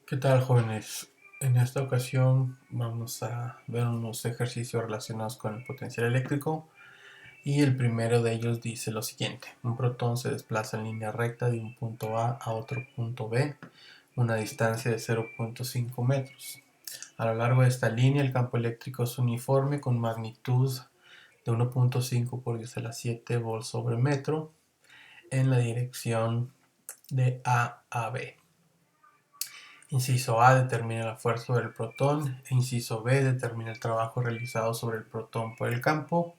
¿Qué tal, jóvenes? En esta ocasión vamos a ver unos ejercicios relacionados con el potencial eléctrico y el primero de ellos dice lo siguiente. Un protón se desplaza en línea recta de un punto A otro punto B, una distancia de 0,5 metros. A lo largo de esta línea el campo eléctrico es uniforme con magnitud de 1,5 por 10 a la 7 volts sobre metro en la dirección de A a B. Inciso A determina la fuerza sobre el protón, e inciso B determina el trabajo realizado sobre el protón por el campo,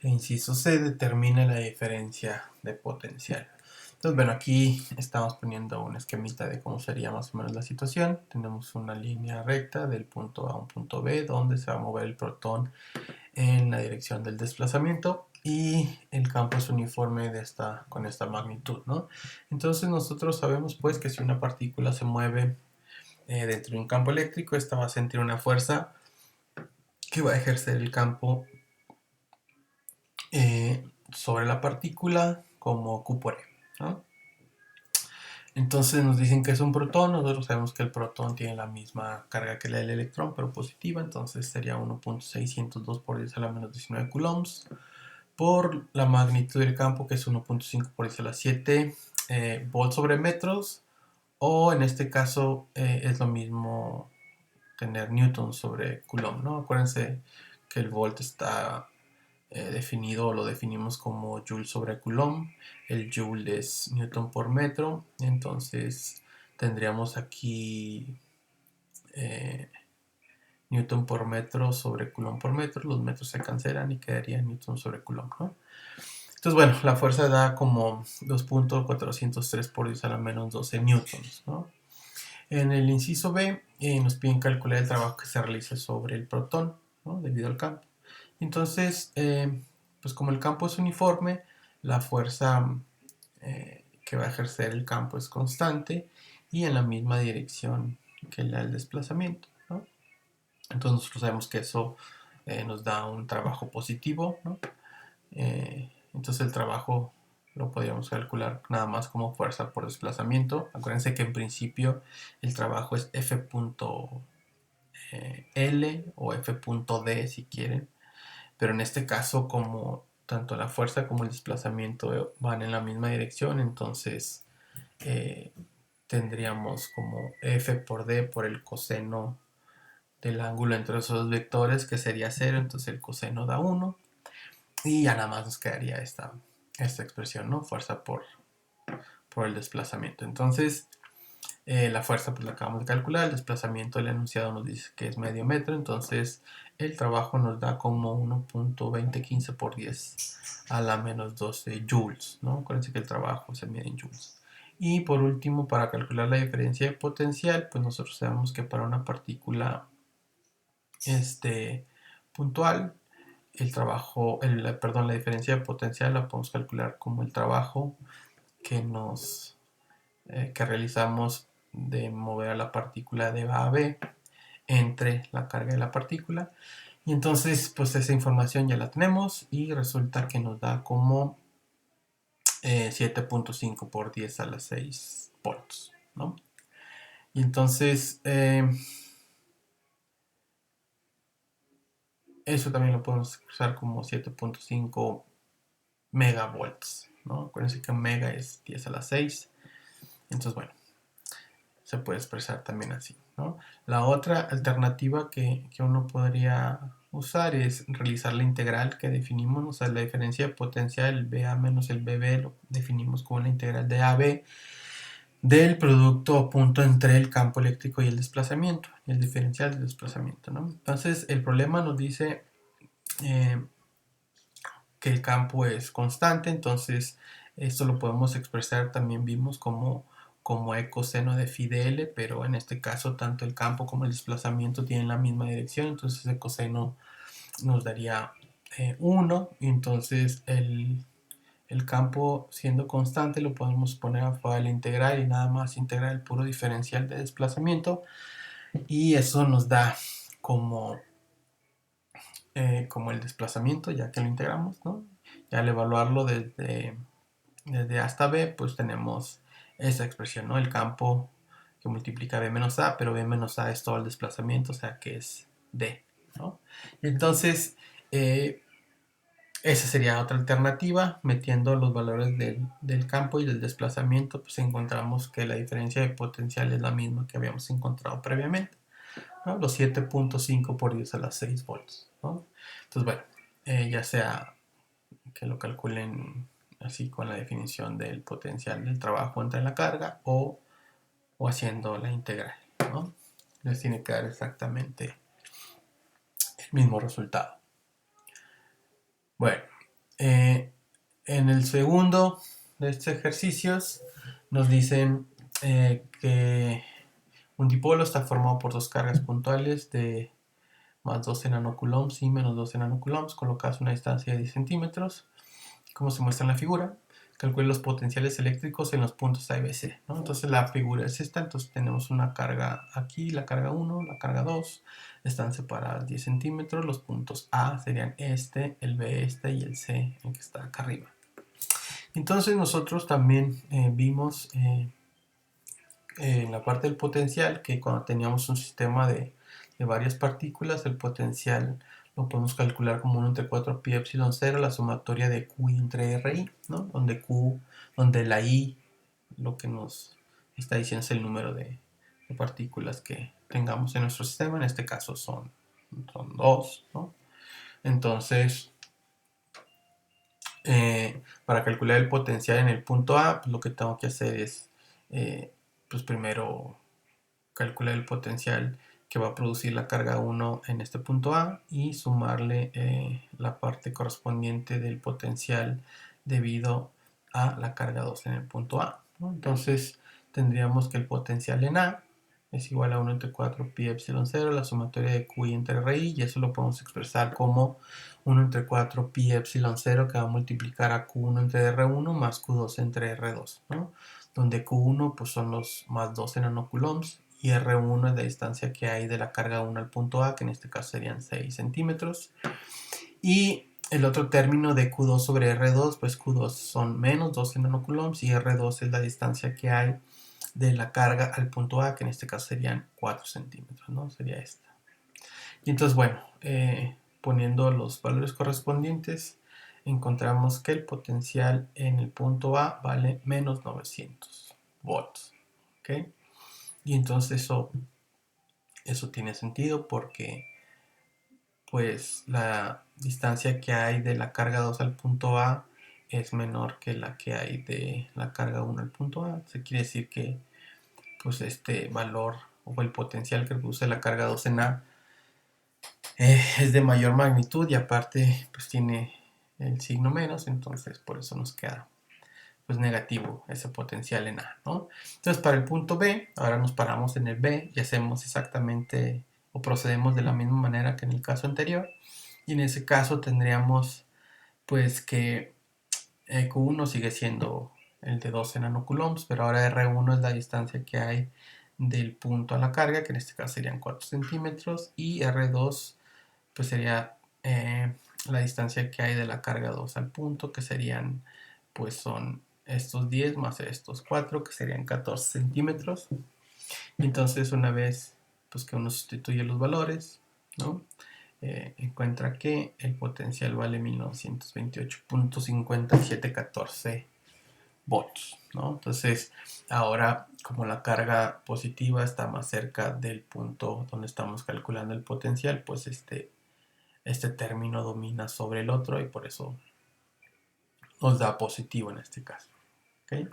e inciso C determina la diferencia de potencial. Entonces, bueno, aquí estamos poniendo un esquemita de cómo sería más o menos la situación. Tenemos una línea recta del punto A a un punto B, donde se va a mover el protón en la dirección del desplazamiento y el campo es uniforme con esta magnitud, ¿no? Entonces nosotros sabemos pues que si una partícula se mueve dentro de un campo eléctrico, esta va a sentir una fuerza que va a ejercer el campo sobre la partícula como Q por E, ¿no? Entonces nos dicen que es un protón, nosotros sabemos que el protón tiene la misma carga que la del electrón, pero positiva, entonces sería 1,602 por 10 a la menos 19 coulombs por la magnitud del campo, que es 1,5 por 10 a la 7 volts sobre metros, o en este caso es lo mismo tener newton sobre coulomb, ¿no? Acuérdense que el volt está definido, lo definimos como joule sobre coulomb. El joule es newton por metro, entonces tendríamos aquí eh, newton por metro sobre coulomb por metro, los metros se cancelan y quedaría newton sobre coulomb, ¿no? Entonces, bueno, la fuerza da como 2,403 por 10 a la menos 12 newtons, ¿no? En el inciso B nos piden calcular el trabajo que se realiza sobre el protón, ¿no? Debido al campo. Entonces, pues como el campo es uniforme, la fuerza que va a ejercer el campo es constante y en la misma dirección que la del desplazamiento, ¿no? Entonces nosotros sabemos que eso nos da un trabajo positivo, ¿no? Entonces el trabajo lo podríamos calcular nada más como fuerza por desplazamiento. Acuérdense que en principio el trabajo es F.L o F.D si quieren, pero en este caso como tanto la fuerza como el desplazamiento van en la misma dirección, entonces eh, tendríamos como F por D por el coseno del ángulo entre esos dos vectores, que sería 0, entonces el coseno da 1 y ya nada más nos quedaría esta expresión, ¿no? Fuerza por el desplazamiento. Entonces, la fuerza pues la acabamos de calcular, el desplazamiento del enunciado nos dice que es medio metro, entonces el trabajo nos da como 1,2015 por 10 a la menos 12 joules, ¿no? Acuérdense que el trabajo se mide en joules. Y por último, para calcular la diferencia de potencial, pues nosotros sabemos que para una partícula puntual, la diferencia de potencial la podemos calcular como el trabajo que que realizamos de mover a la partícula de A a B entre la carga de la partícula. Y entonces, pues esa información ya la tenemos y resulta que nos da como 7,5 por 10 a la 6 volts, ¿no? Y entonces, eso también lo podemos expresar como 7,5 megavolts, ¿no? Acuérdense que mega es 10 a la 6. Entonces, bueno, se puede expresar también así, ¿no? La otra alternativa que uno podría usar es realizar la integral que definimos, o sea, la diferencia de potencial, el BA menos el BB, lo definimos como la integral de AB del producto o punto entre el campo eléctrico y el desplazamiento, el diferencial del desplazamiento, ¿no? Entonces, el problema nos dice eh, que el campo es constante, entonces esto lo podemos expresar, también vimos como E coseno de phi de L, pero en este caso tanto el campo como el desplazamiento tienen la misma dirección, entonces el coseno nos daría 1, y entonces el campo siendo constante lo podemos poner afuera de la integral y nada más integrar el puro diferencial de desplazamiento, y eso nos da como como el desplazamiento, ya que lo integramos, ¿no? Ya al evaluarlo desde A hasta B, pues tenemos esa expresión, ¿no? El campo que multiplica B menos A, pero B menos A es todo el desplazamiento, o sea que es D, ¿no? Entonces, esa sería otra alternativa. Metiendo los valores del campo y del desplazamiento, pues encontramos que la diferencia de potencial es la misma que habíamos encontrado previamente, ¿no? Los 7.5 por 10 a las 6 volts, ¿no? Entonces, bueno, ya sea que lo calculen así con la definición del potencial del trabajo entre la carga o haciendo la integral, ¿no? Les tiene que dar exactamente el mismo resultado. Bueno, en el segundo de estos ejercicios nos dicen que un dipolo está formado por dos cargas puntuales de más 12 nanocoulombs y menos 12 nanocoulombs colocadas a una distancia de 10 centímetros, como se muestra en la figura. Calcule los potenciales eléctricos en los puntos A y B, C, ¿no? Entonces la figura es esta. Entonces tenemos una carga aquí, la carga 1, la carga 2, están separadas 10 centímetros. Los puntos A serían este, el B este y el C, el que está acá arriba. Entonces nosotros también vimos en la parte del potencial que cuando teníamos un sistema de varias partículas, el potencial lo podemos calcular como 1 entre 4 pi epsilon 0, la sumatoria de Q entre RI, ¿no? Donde la I lo que nos está diciendo es el número de partículas que tengamos en nuestro sistema. En este caso son 2, ¿no? Entonces, para calcular el potencial en el punto A, pues lo que tengo que hacer es, pues primero calcular el potencial que va a producir la carga 1 en este punto A y sumarle la parte correspondiente del potencial debido a la carga 2 en el punto A, ¿no? Entonces tendríamos que el potencial en A es igual a 1 entre 4 pi epsilon 0, la sumatoria de Q entre RI, y eso lo podemos expresar como 1 entre 4 pi epsilon 0 que va a multiplicar a Q1 entre R1 más Q2 entre R2, ¿no? Donde Q1 pues son los más 12 nanocoulombs y R1 es la distancia que hay de la carga 1 al punto A, que en este caso serían 6 centímetros. Y el otro término de Q2 sobre R2, pues Q2 son menos 12 nanocoulombs y R2 es la distancia que hay de la carga al punto A, que en este caso serían 4 centímetros, ¿no? Sería esta. Y entonces, bueno, poniendo los valores correspondientes, encontramos que el potencial en el punto A vale menos 900 volts, ¿ok? Y entonces eso tiene sentido porque pues la distancia que hay de la carga 2 al punto A es menor que la que hay de la carga 1 al punto A. Eso quiere decir que pues este valor o el potencial que produce la carga 2 en A es de mayor magnitud y aparte pues tiene el signo menos, entonces por eso nos queda pues negativo ese potencial en A, ¿no? Entonces para el punto B, ahora nos paramos en el B y hacemos exactamente o procedemos de la misma manera que en el caso anterior, y en ese caso tendríamos pues que Q1 sigue siendo el de 12 nanocoulombs, pero ahora R1 es la distancia que hay del punto a la carga, que en este caso serían 4 centímetros, y R2 pues sería la distancia que hay de la carga 2 al punto, que serían, pues son estos 10 más estos 4, que serían 14 centímetros. Entonces una vez pues que uno sustituye los valores, ¿no? Encuentra que el potencial vale 1928.5714 volts, ¿no? Entonces ahora, como la carga positiva está más cerca del punto donde estamos calculando el potencial, pues este término domina sobre el otro y por eso nos da positivo en este caso, ¿okay?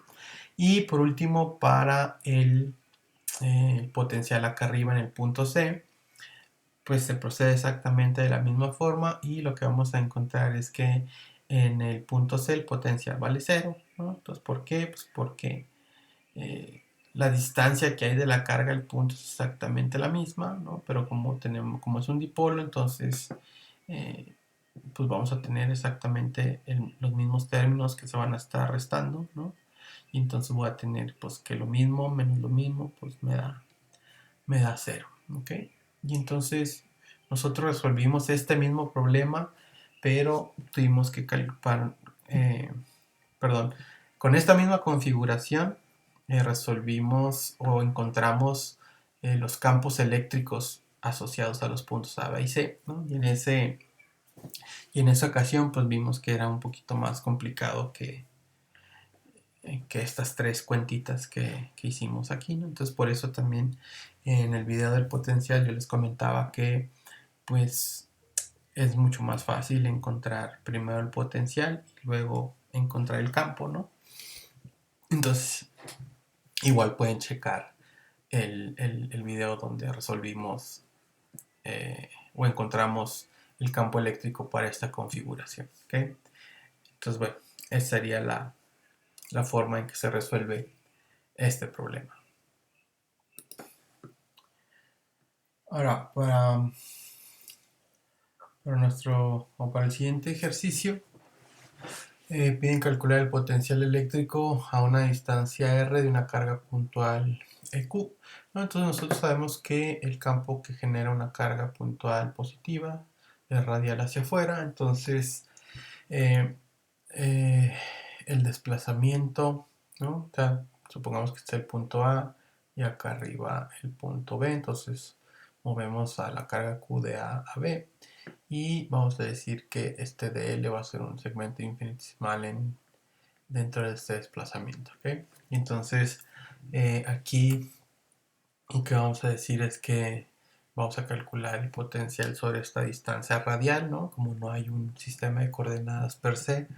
Y por último, para el potencial acá arriba en el punto C, pues se procede exactamente de la misma forma y lo que vamos a encontrar es que en el punto C el potencial vale 0, ¿no? Entonces, ¿por qué? Pues porque la distancia que hay de la carga al punto es exactamente la misma, ¿no? Pero como es un dipolo, entonces eh, pues vamos a tener exactamente los mismos términos que se van a estar restando, ¿no? Y entonces voy a tener pues que lo mismo menos lo mismo pues me da 0, ¿ok? Y entonces nosotros resolvimos este mismo problema, pero tuvimos que calcular, perdón, con esta misma configuración resolvimos o encontramos los campos eléctricos asociados a los puntos A, B y C, ¿no? Y en esa ocasión pues vimos que era un poquito más complicado que estas tres cuentitas que hicimos aquí, ¿no? Entonces por eso también en el video del potencial yo les comentaba que pues es mucho más fácil encontrar primero el potencial y luego encontrar el campo, ¿no? Entonces igual pueden checar el video donde resolvimos o encontramos el campo eléctrico para esta configuración, ¿ok? Entonces bueno, esa sería la forma en que se resuelve este problema. Ahora, para el siguiente ejercicio, piden calcular el potencial eléctrico a una distancia r de una carga puntual Q, ¿no? Entonces nosotros sabemos que el campo que genera una carga puntual positiva es radial hacia afuera, entonces eh, eh, el desplazamiento, ¿no? O sea, supongamos que está el punto A y acá arriba el punto B, entonces movemos a la carga Q de A a B y vamos a decir que este DL va a ser un segmento infinitesimal dentro de este desplazamiento, ¿ok? Y entonces aquí lo que vamos a decir es que vamos a calcular el potencial sobre esta distancia radial, ¿no? Como no hay un sistema de coordenadas per se,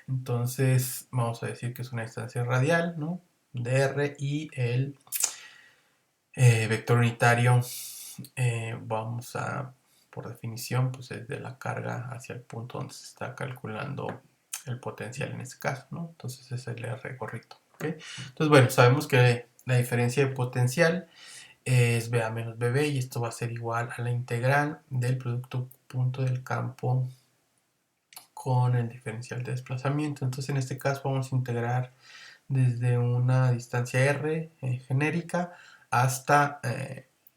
entonces vamos a decir que es una distancia radial, ¿no? dr y el vector unitario vamos a, por definición, pues es de la carga hacia el punto donde se está calculando el potencial en este caso, ¿no? Entonces es el R correcto, ¿ok? Entonces, bueno, sabemos que la diferencia de potencial es BA menos BB y esto va a ser igual a la integral del producto punto del campo con el diferencial de desplazamiento. Entonces, en este caso vamos a integrar desde una distancia R genérica hasta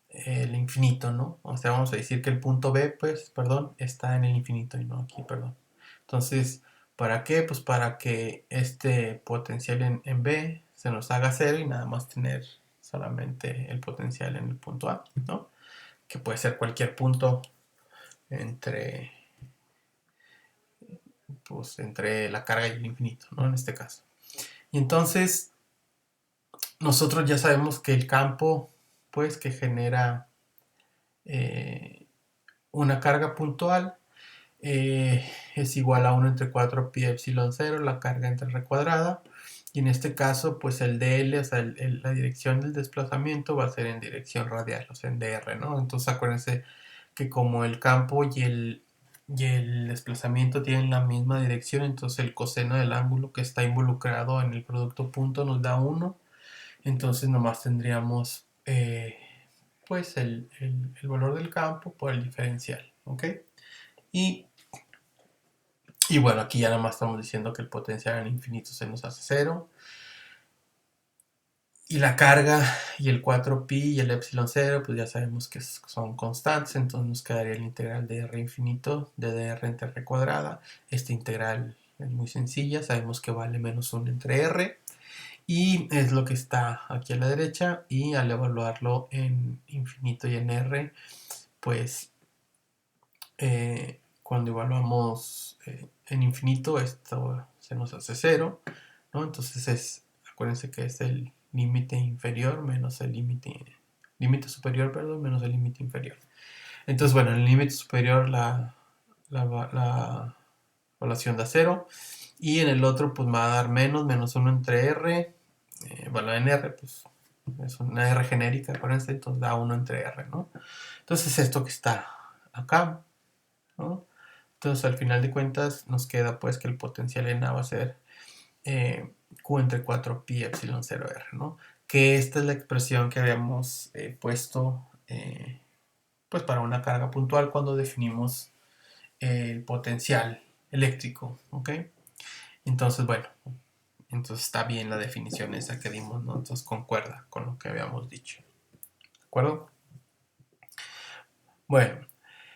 el infinito, ¿no? O sea, vamos a decir que el punto B, pues, perdón, está en el infinito y no aquí, perdón. Entonces, ¿para qué? Pues para que este potencial en B se nos haga cero y nada más tener solamente el potencial en el punto A, ¿no? Que puede ser cualquier punto entre, pues, entre la carga y el infinito, ¿no? En este caso. Y entonces, nosotros ya sabemos que el campo, pues, que genera una carga puntual es igual a 1 entre 4 pi epsilon 0, la carga entre r cuadrada. Y en este caso, pues el dl, o sea, la dirección del desplazamiento va a ser en dirección radial, o sea, en dr, ¿no? Entonces acuérdense que como el campo y el desplazamiento tienen la misma dirección, entonces el coseno del ángulo que está involucrado en el producto punto nos da 1. Entonces nomás tendríamos pues el valor del campo por el diferencial, ¿ok? Y, y bueno, aquí ya nada más estamos diciendo que el potencial en infinito se nos hace 0. Y la carga y el 4pi y el epsilon 0, pues ya sabemos que son constantes, entonces nos quedaría el integral de r infinito de dr entre r cuadrada. Esta integral es muy sencilla, sabemos que vale menos 1 entre r. Y es lo que está aquí a la derecha, y al evaluarlo en infinito y en r, pues cuando evaluamos en infinito esto se nos hace 0, ¿no? Entonces acuérdense que es el límite inferior menos el límite superior, perdón, menos el límite inferior. Entonces, bueno, en el límite superior la evaluación da 0, y en el otro pues me va a dar menos 1 entre r, bueno, en r pues es una r genérica, acuérdense, entonces da 1 entre r, ¿no? Entonces esto que está acá, ¿no? Entonces al final de cuentas nos queda pues que el potencial en A va a ser Q entre 4 pi epsilon 0 r, ¿no? Que esta es la expresión que habíamos puesto pues para una carga puntual cuando definimos el potencial eléctrico, ¿ok? Entonces, bueno, entonces está bien la definición esa que dimos, ¿no? Entonces concuerda con lo que habíamos dicho, ¿de acuerdo? Bueno,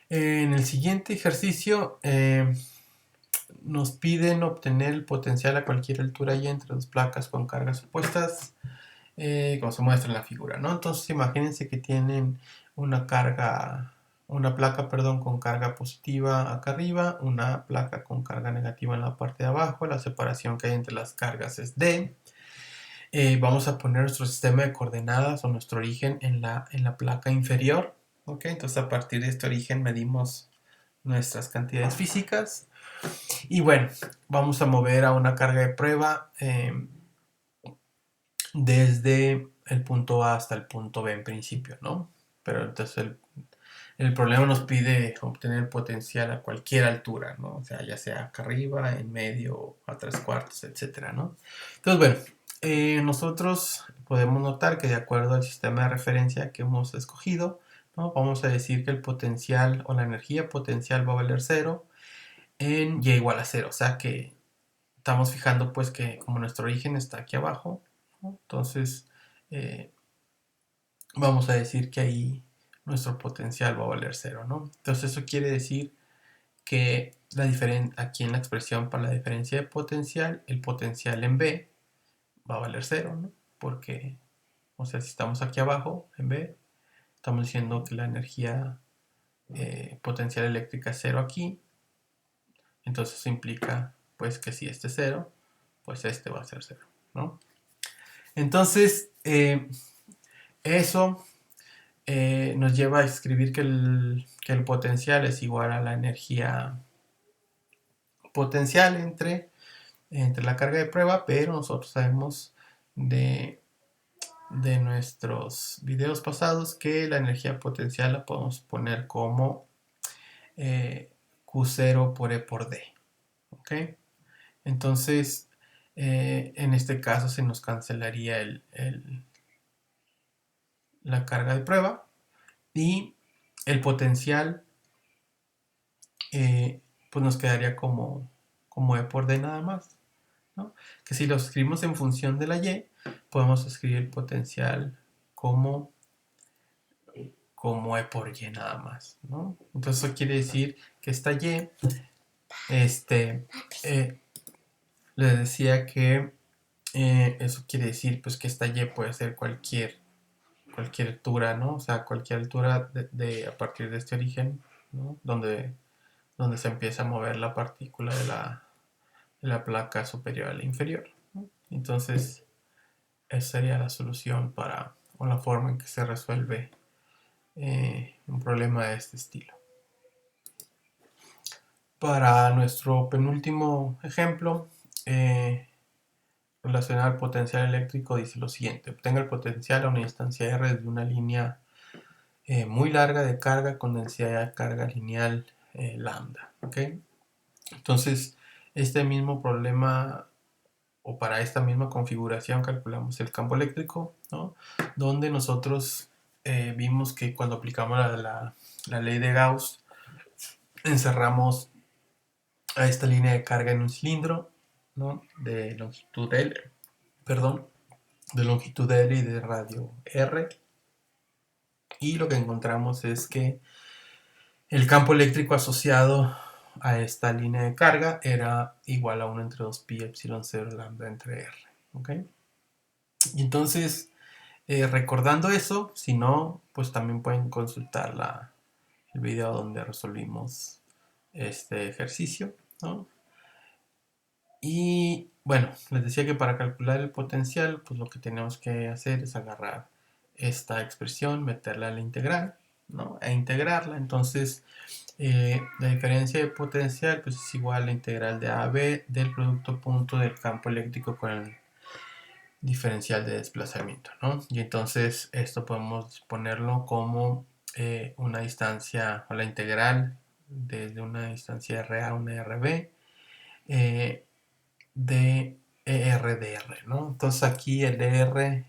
en el siguiente ejercicio nos piden obtener el potencial a cualquier altura y entre dos placas con cargas opuestas. como se muestra en la figura, ¿no? Entonces imagínense que tienen una carga, una placa, perdón, con carga positiva acá arriba, una placa con carga negativa en la parte de abajo, la separación que hay entre las cargas es D. Vamos a poner nuestro sistema de coordenadas o nuestro origen en la placa inferior, ¿ok? Entonces a partir de este origen medimos nuestras cantidades físicas y bueno, vamos a mover a una carga de prueba desde el punto A hasta el punto B en principio, ¿no? Pero entonces el problema nos pide obtener potencial a cualquier altura, ¿no? O sea, ya sea acá arriba, en medio, a 3/4, etcétera, ¿no? Entonces, bueno, nosotros podemos notar que de acuerdo al sistema de referencia que hemos escogido, ¿no? Vamos a decir que el potencial o la energía potencial va a valer 0 en y igual a 0, o sea que estamos fijando pues que como nuestro origen está aquí abajo, ¿no? Entonces eh, vamos a decir que ahí nuestro potencial va a valer 0, ¿no? Entonces eso quiere decir que aquí en la expresión para la diferencia de potencial, el potencial en B va a valer 0, ¿no? Porque, o sea, si estamos aquí abajo en B, estamos diciendo que la energía potencial eléctrica es 0 aquí, entonces eso implica pues que si este es 0, pues este va a ser 0, ¿no? Entonces, eso nos lleva a escribir que el potencial es igual a la energía potencial entre la carga de prueba, pero nosotros sabemos de nuestros videos pasados que la energía potencial la podemos poner como Q0 por E por D. ¿Ok? Entonces, en este caso se nos cancelaría la carga de prueba y el potencial pues nos quedaría como E por D nada más, ¿no? Que si lo escribimos en función de la Y, podemos escribir el potencial como, como E por Y nada más, ¿no? Entonces eso quiere decir que esta Y, eh, les decía que eso quiere decir pues que esta Y puede ser cualquier altura, ¿no? O sea, cualquier altura a partir de este origen, ¿no? Donde se empieza a mover la partícula de la placa superior a la inferior, ¿no? Entonces, esa sería la solución o la forma en que se resuelve un problema de este estilo. Para nuestro penúltimo ejemplo, relacionado al potencial eléctrico, dice lo siguiente: obtenga el potencial a una instancia R de una línea muy larga de carga con densidad de carga lineal lambda. ¿Okay? Entonces, este mismo problema o para esta misma configuración calculamos el campo eléctrico, ¿no? Donde nosotros vimos que cuando aplicamos la ley de Gauss, encerramos a esta línea de carga en un cilindro, ¿no? De longitud L, perdón, de longitud L y de radio R, y lo que encontramos es que el campo eléctrico asociado a esta línea de carga era igual a 1 entre 2 pi epsilon 0 lambda entre R. ¿Ok? Y entonces, recordando eso, si no, pues también pueden consultar el video donde resolvimos este ejercicio, ¿no? Y bueno, les decía que para calcular el potencial, pues lo que tenemos que hacer es agarrar esta expresión, meterla a la integral, ¿no? E integrarla. Entonces, la diferencia de potencial pues es igual a la integral de A a B del producto punto del campo eléctrico con el diferencial de desplazamiento, ¿no? Y entonces esto podemos ponerlo como una distancia o la integral desde una distancia R a una RB de ER, ¿no? Entonces aquí el DR,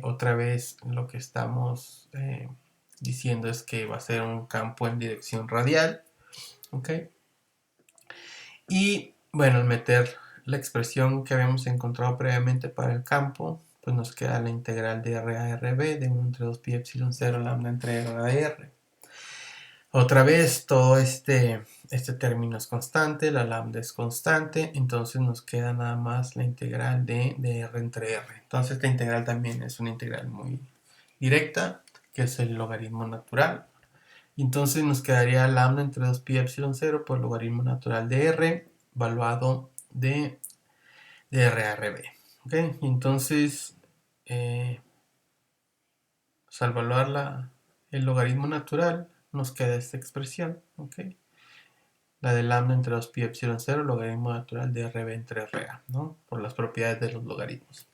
otra vez lo que estamos diciendo es que va a ser un campo en dirección radial, ¿ok? Y bueno, al meter la expresión que habíamos encontrado previamente para el campo, pues nos queda la integral de R a RB de 1 entre 2 pi epsilon 0 lambda entre R a R. Otra vez, todo este término es constante, la lambda es constante, entonces nos queda nada más la integral de r entre r. Entonces esta integral también es una integral muy directa, que es el logaritmo natural. Entonces nos quedaría lambda entre 2pi epsilon 0 por el logaritmo natural de r, evaluado de r a r b. ¿Okay? Entonces, pues al evaluar el logaritmo natural, nos queda esta expresión, ¿okay? La de lambda entre 2pi epsilon 0, logaritmo natural de rb entre ra, ¿no? Por las propiedades de los logaritmos.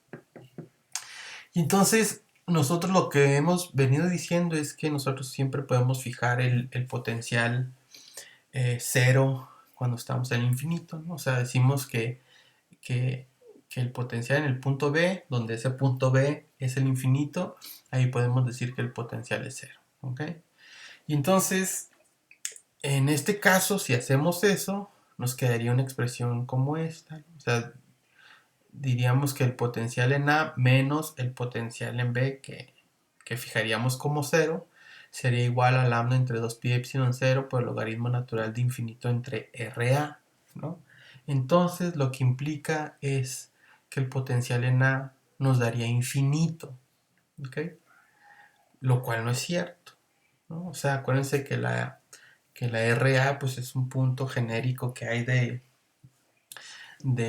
Y entonces, nosotros lo que hemos venido diciendo es que nosotros siempre podemos fijar el potencial cero cuando estamos en el infinito, ¿no? O sea, decimos que el potencial en el punto B, donde ese punto B es el infinito, ahí podemos decir que el potencial es cero, ¿ok? Y entonces, en este caso, si hacemos eso, nos quedaría una expresión como esta, ¿no? O sea, diríamos que el potencial en A menos el potencial en B, que fijaríamos como cero, sería igual a lambda entre 2pi epsilon 0 por el logaritmo natural de infinito entre RA, ¿no? Entonces, lo que implica es que el potencial en A nos daría infinito, ¿ok? Lo cual no es cierto, ¿no? O sea, acuérdense que la RA pues es un punto genérico que hay de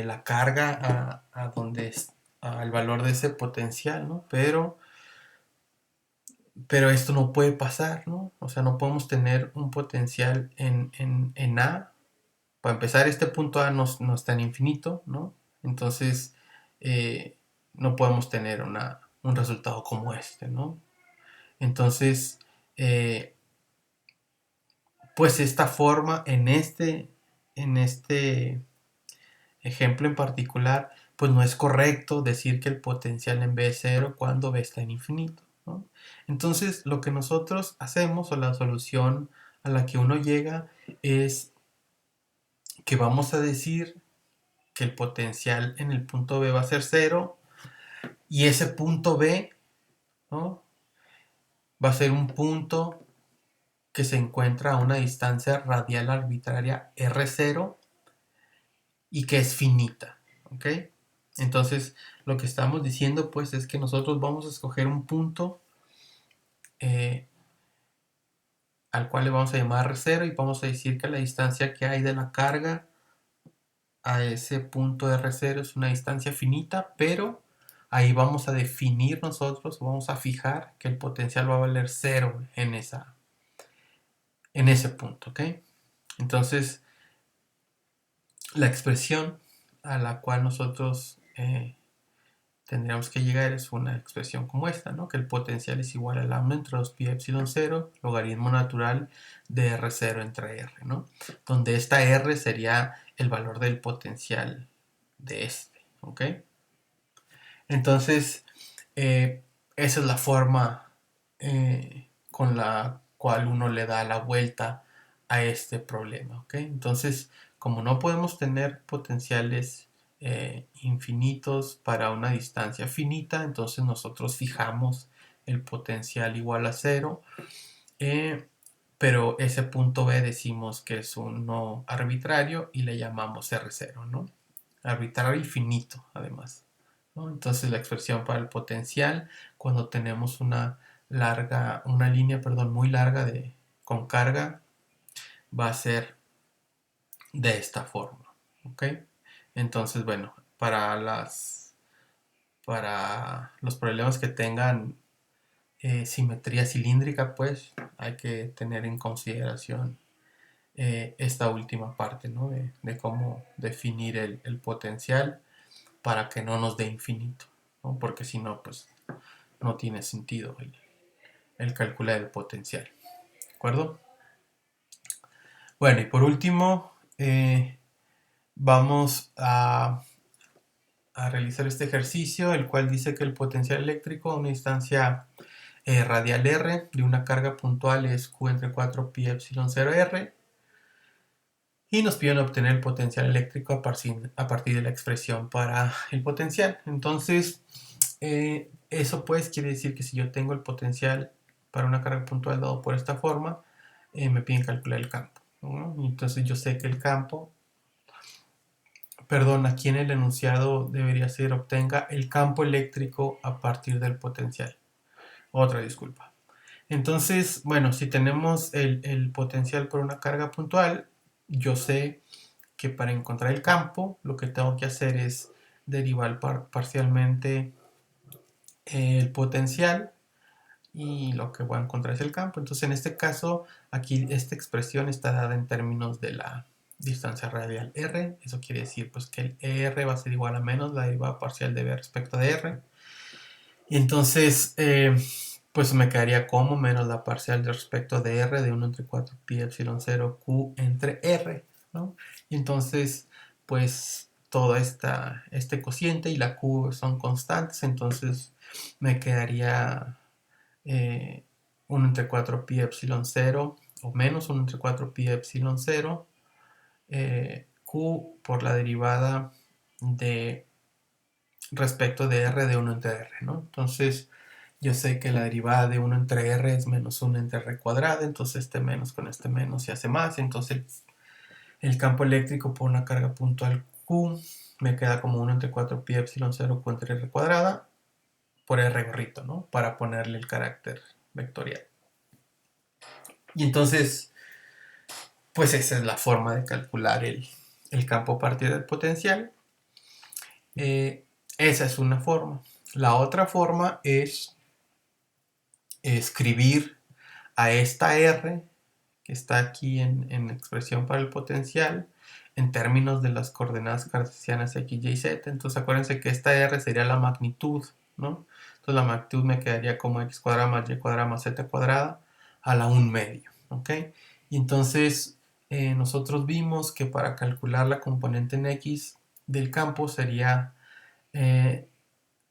la carga a donde es al valor de ese potencial, ¿no? Pero esto no puede pasar, ¿no? O sea, no podemos tener un potencial en A. Para empezar, este punto A no está en infinito, ¿no? Entonces, no podemos tener un resultado como este, ¿no? Entonces, pues esta forma, en este ejemplo en particular, pues no es correcto decir que el potencial en B es cero cuando B está en infinito, ¿no? Entonces, lo que nosotros hacemos o la solución a la que uno llega es que vamos a decir que el potencial en el punto B va a ser cero y ese punto B, ¿no? Va a ser un punto que se encuentra a una distancia radial arbitraria R0 y que es finita, ¿ok? Entonces, lo que estamos diciendo pues es que nosotros vamos a escoger un punto eh, al cual le vamos a llamar R0 y vamos a decir que la distancia que hay de la carga a ese punto R0 es una distancia finita, pero ahí vamos a definir nosotros, vamos a fijar que el potencial va a valer 0 en ese punto, ¿ok? Entonces, la expresión a la cual nosotros tendríamos que llegar es una expresión como esta, ¿no? Que el potencial es igual a lambda entre 2pi epsilon 0, logaritmo natural de R0 entre R, ¿no? Donde esta R sería el valor del potencial de este, ¿ok? Entonces, esa es la forma con la cual uno le da la vuelta a este problema, ¿ok? Entonces, como no podemos tener potenciales infinitos para una distancia finita, entonces nosotros fijamos el potencial igual a cero, eh, pero ese punto B decimos que es un no arbitrario y le llamamos R0, ¿no? Arbitrario y finito, además, ¿no? Entonces la expresión para el potencial, cuando tenemos una línea, perdón, muy larga con carga, va a ser de esta forma, ¿ok? Entonces, bueno, para los problemas que tengan simetría cilíndrica, pues hay que tener en consideración esta última parte, ¿no? De cómo definir el potencial para que no nos dé infinito, ¿no? Porque si no, pues no tiene sentido el calcular el potencial, ¿de acuerdo? Bueno, y por último, vamos a realizar este ejercicio, el cual dice que el potencial eléctrico a una distancia radial r de una carga puntual es q entre 4pi epsilon 0 r y nos piden obtener el potencial eléctrico a partir de la expresión para el potencial. Entonces, eso pues quiere decir que si yo tengo el potencial para una carga puntual dado por esta forma, me piden calcular el campo, ¿no? Entonces yo sé que el campo, perdón, aquí en el enunciado debería ser obtenga el campo eléctrico a partir del potencial. Otra disculpa. Entonces, bueno, si tenemos el potencial por una carga puntual, yo sé que para encontrar el campo, lo que tengo que hacer es derivar parcialmente el potencial y lo que voy a encontrar es el campo. Entonces, en este caso, aquí esta expresión está dada en términos de la distancia radial r. Eso quiere decir pues que el r va a ser igual a menos la derivada parcial de b respecto de r. Y entonces, pues me quedaría como menos la parcial de respecto de r de 1 entre 4 pi epsilon 0 q entre r, ¿no? Y entonces, pues todo este cociente y la q son constantes, entonces me quedaría 1 entre 4 pi epsilon 0 o menos 1 entre 4 pi epsilon 0 q por la derivada de respecto de r de 1 entre r, ¿no? Entonces yo sé que la derivada de 1 entre r es menos 1 entre r cuadrada, entonces este menos con este menos se hace más, entonces el campo eléctrico por una carga puntual q me queda como 1 entre 4 pi epsilon 0 q entre r cuadrada por r gorrito, ¿no? Para ponerle el carácter vectorial. Y entonces, pues esa es la forma de calcular el campo a partir del potencial. Esa es una forma. La otra forma es escribir a esta R que está aquí en expresión para el potencial en términos de las coordenadas cartesianas x, y, z. Entonces acuérdense que esta R sería la magnitud, ¿no? Entonces la magnitud me quedaría como x cuadrada más y cuadrada más z cuadrada a la 1 medio, ¿ok? Y entonces nosotros vimos que para calcular la componente en x del campo sería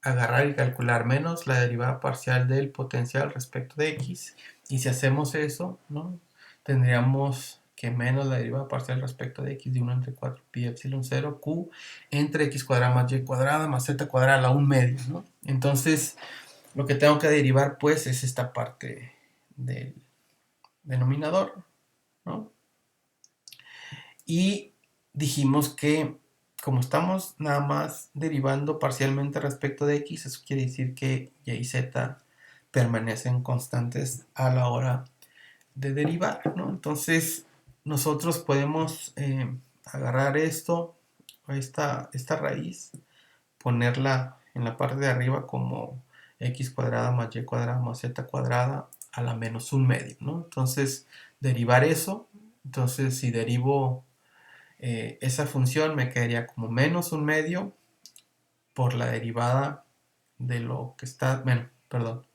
agarrar y calcular menos la derivada parcial del potencial respecto de x. Y si hacemos eso, ¿no? Tendríamos que menos la derivada parcial respecto de x de 1 entre 4 pi epsilon 0 q entre x cuadrada más y cuadrada más z cuadrada a la 1 medio, ¿no? Entonces, lo que tengo que derivar, pues, es esta parte del denominador, ¿no? Y dijimos que como estamos nada más derivando parcialmente respecto de x, eso quiere decir que y y z permanecen constantes a la hora de derivar, ¿no? Entonces nosotros podemos agarrar esto, esta raíz, ponerla en la parte de arriba como x cuadrada más y cuadrada más z cuadrada a la menos 1 medio, ¿no? Entonces derivar eso, entonces si derivo esa función me quedaría como menos 1 medio por la derivada de lo que está, bueno, perdón,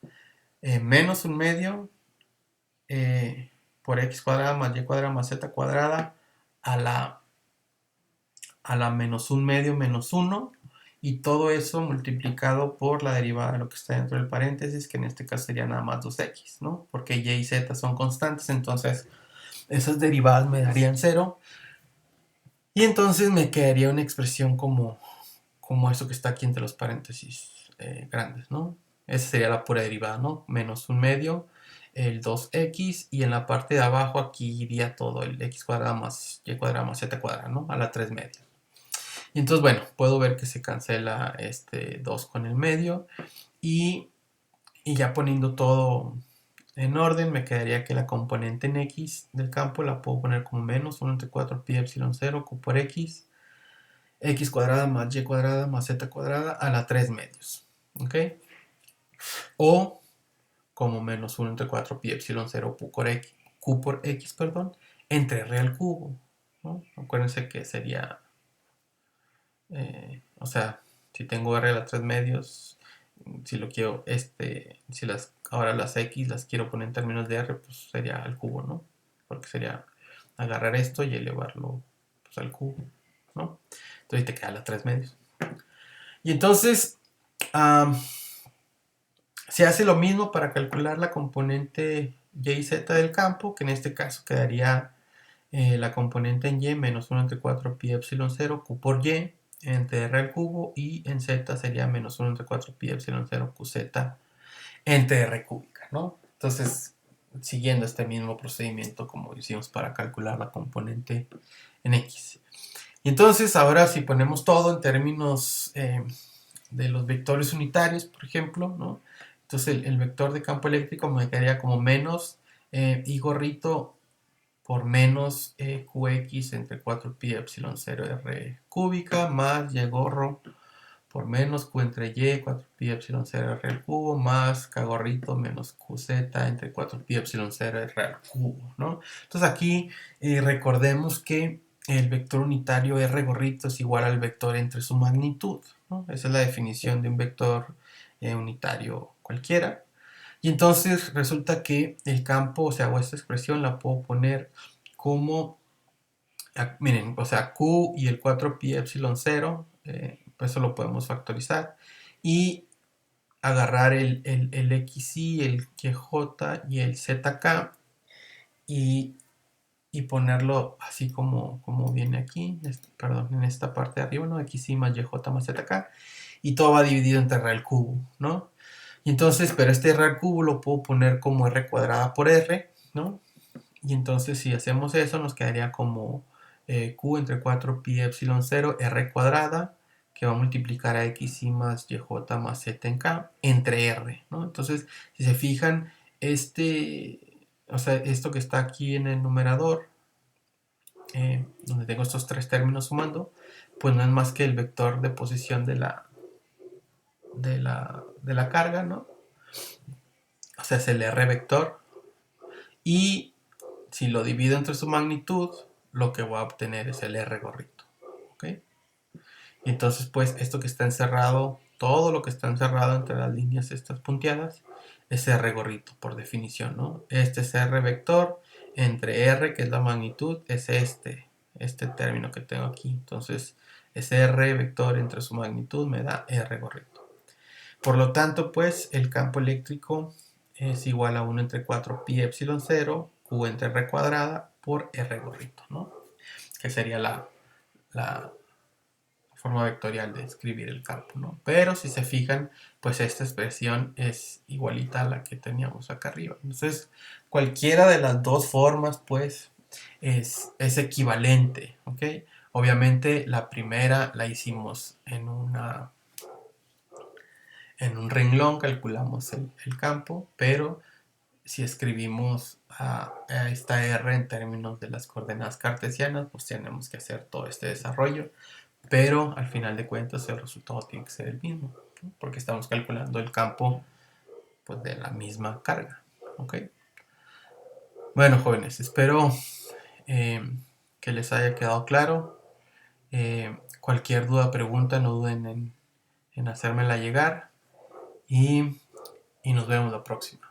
menos 1 medio por x cuadrada más y cuadrada más z cuadrada a la menos 1 medio menos 1 y todo eso multiplicado por la derivada de lo que está dentro del paréntesis, que en este caso sería nada más 2x, ¿no? Porque y y z son constantes, entonces esas derivadas me darían 0 y entonces me quedaría una expresión como eso que está aquí entre los paréntesis grandes, ¿no? Esa sería la pura derivada, ¿no? Menos 1 medio, el 2x, y en la parte de abajo aquí iría todo el x cuadrada más y cuadrada más z cuadrada, ¿no? A la 3 medios. Y entonces, bueno, puedo ver que se cancela este 2 con el medio, y ya poniendo todo en orden, me quedaría que la componente en x del campo la puedo poner como menos 1 entre 4 pi epsilon 0 q por x cuadrada más y cuadrada más z cuadrada a la 3 medios, ¿ok? O como menos 1 entre 4 pi epsilon 0 q por x, perdón, entre r al cubo, ¿no? Acuérdense que sería, o sea, si tengo r a la 3 medios, si lo quiero, si ahora las x las quiero poner en términos de r, pues sería al cubo, ¿no? Porque sería agarrar esto y elevarlo pues, al cubo, ¿no? Entonces te queda la 3 medios. Y entonces se hace lo mismo para calcular la componente y y z del campo, que en este caso quedaría la componente en y menos 1 entre 4 pi epsilon 0 q por y entre r al cubo, y en z sería menos 1 entre 4 pi epsilon 0 qz entre r cúbica, ¿no? Entonces siguiendo este mismo procedimiento como hicimos para calcular la componente en X. Y entonces ahora si ponemos todo en términos de los vectores unitarios, por ejemplo, ¿no? Entonces el vector de campo eléctrico me quedaría como menos I gorrito por menos Qx entre 4pi epsilon 0 r cúbica más Y gorro por menos Q entre Y 4pi epsilon 0 r al cubo más K gorrito menos QZ entre 4pi epsilon 0 r al cubo, ¿no? Entonces aquí recordemos que el vector unitario R gorrito es igual al vector entre su magnitud, ¿no? Esa es la definición de un vector unitario cualquiera. Y entonces resulta que el campo, o sea, o esta expresión la puedo poner como, miren, o sea, Q y el 4pi epsilon 0, pues eso lo podemos factorizar. Y agarrar el XY, el QJ y el ZK y ponerlo así como viene aquí, perdón, en esta parte de arriba, ¿no? XY más YJ más ZK, y todo va dividido entre R al cubo, ¿no? Y entonces, pero este R al cubo lo puedo poner como R cuadrada por R, ¿no? Y entonces si hacemos eso nos quedaría como Q entre 4pi epsilon 0 R cuadrada, que va a multiplicar a XY más YJ más Z en K, entre R, ¿no? Entonces, si se fijan, o sea, esto que está aquí en el numerador, donde tengo estos tres términos sumando, pues no es más que el vector de posición de la carga, ¿no? O sea, es el R vector. Y si lo divido entre su magnitud, lo que voy a obtener es el R gorrito. ¿Ok? Y entonces, pues, esto que está encerrado, todo lo que está encerrado entre las líneas estas punteadas, es R gorrito, por definición, ¿no? Este es R vector entre R, que es la magnitud, es este término que tengo aquí. Entonces, ese R vector entre su magnitud me da R gorrito. Por lo tanto, pues, el campo eléctrico es igual a 1 entre 4 pi epsilon 0, Q entre R cuadrada por R gorrito, ¿no? Que sería la forma vectorial de escribir el campo, ¿no? Pero si se fijan, pues esta expresión es igualita a la que teníamos acá arriba. Entonces, cualquiera de las dos formas, pues, es equivalente, ¿ok? Obviamente, la primera la hicimos en un renglón, calculamos el campo, pero si escribimos a esta R en términos de las coordenadas cartesianas, pues tenemos que hacer todo este desarrollo, pero al final de cuentas el resultado tiene que ser el mismo, ¿no? Porque estamos calculando el campo, pues, de la misma carga, ¿ok? Bueno, jóvenes, espero que les haya quedado claro. Cualquier duda, pregunta, no duden en hacérmela llegar, y nos vemos la próxima.